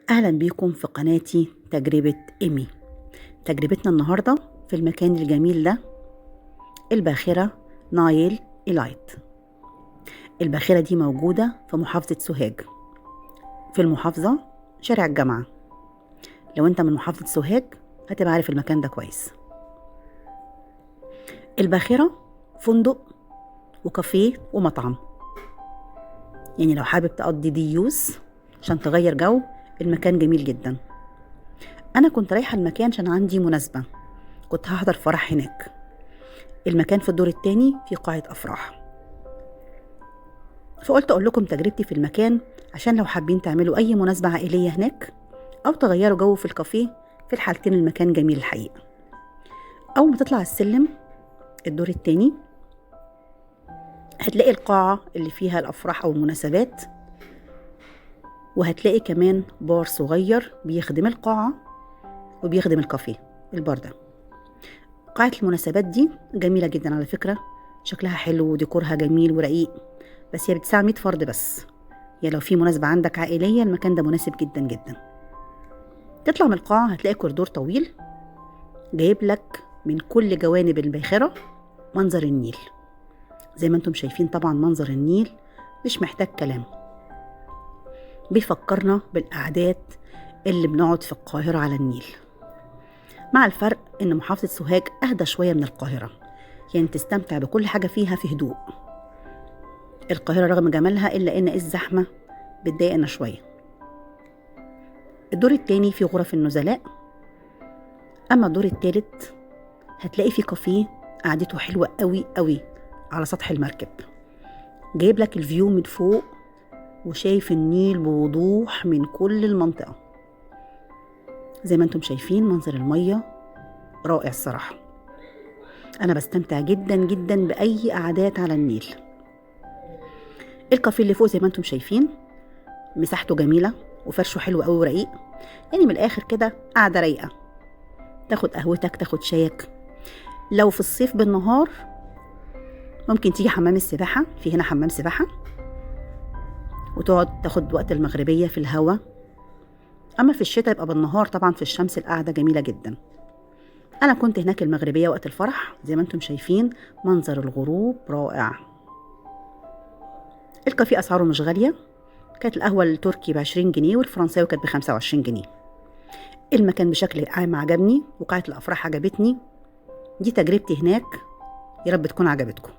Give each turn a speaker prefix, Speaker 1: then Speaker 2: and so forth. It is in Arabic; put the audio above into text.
Speaker 1: أهلا بيكم في قناتي تجربة إيمي. تجربتنا النهاردة في المكان الجميل ده، الباخرة نايل إلايت. الباخرة دي موجودة في محافظة سوهاج، في المحافظة شارع الجامعة. لو انت من محافظة سوهاج هتبقى عارف المكان ده كويس. الباخرة فندق وكافيه ومطعم، يعني لو حابب تقضي ديوز عشان تغير جو، المكان جميل جدا. أنا كنت رايحة المكان عشان عندي مناسبة، كنت هحضر فرح هناك. المكان في الدور التاني في قاعة أفراح، فقلت أقول لكم تجربتي في المكان عشان لو حابين تعملوا أي مناسبة عائلية هناك أو تغيروا جو في الكافيه. في الحالتين المكان جميل الحقيقة. أول ما تطلع السلم الدور التاني هتلاقي القاعة اللي فيها الأفراح أو المناسبات، وهتلاقي كمان بار صغير بيخدم القاعة وبيخدم الكافيه. البار ده قاعة المناسبات دي جميلة جدا على فكرة، شكلها حلو وديكورها جميل ورقيق، بس هي بتساع 100 فرد بس. يعني لو في مناسبة عندك عائلية المكان ده مناسب جدا جدا. تطلع من القاعة هتلاقي كوريدور طويل جايب لك من كل جوانب الباخرة منظر النيل. زي ما انتم شايفين طبعا منظر النيل مش محتاج كلام، بيفكرنا بالقعدات اللي بنقعد في القاهرة على النيل، مع الفرق ان محافظة سوهاج اهدى شوية من القاهرة، يعني تستمتع بكل حاجة فيها في هدوء. القاهرة رغم جمالها إلا إن الزحمة بتضايقنا شوية. الدور التاني فيه غرف النزلاء، أما الدور التالت هتلاقي فيه كافيه قعدته حلوة قوي قوي على سطح المركب، جايب لك الفيو من فوق وشايف النيل بوضوح من كل المنطقة. زي ما انتم شايفين منظر المية رائع الصراحة. أنا بستمتع جدا جدا بأي قعدات على النيل. الكافيه اللي فوق زي ما انتم شايفين مساحته جميلة وفرشه حلو قوي ورقيق، يعني من الآخر كده قاعدة رايقة، تاخد قهوتك تاخد شايك. لو في الصيف بالنهار ممكن تيجي حمام السباحة، في هنا حمام سباحة، وتقعد تاخد وقت المغربية في الهوا. أما في الشتاء يبقى بالنهار طبعا في الشمس القعدة جميلة جدا. أنا كنت هناك المغربية وقت الفرح، زي ما انتم شايفين منظر الغروب رائع. الكافيه أسعاره مش غالية، كانت القهوة التركي ب20 جنيه والفرنساوي كانت ب25 جنيه. المكان بشكل عام عجبني وقاعة الأفراح عجبتني. دي تجربتي هناك، يا رب تكون عجبتكم.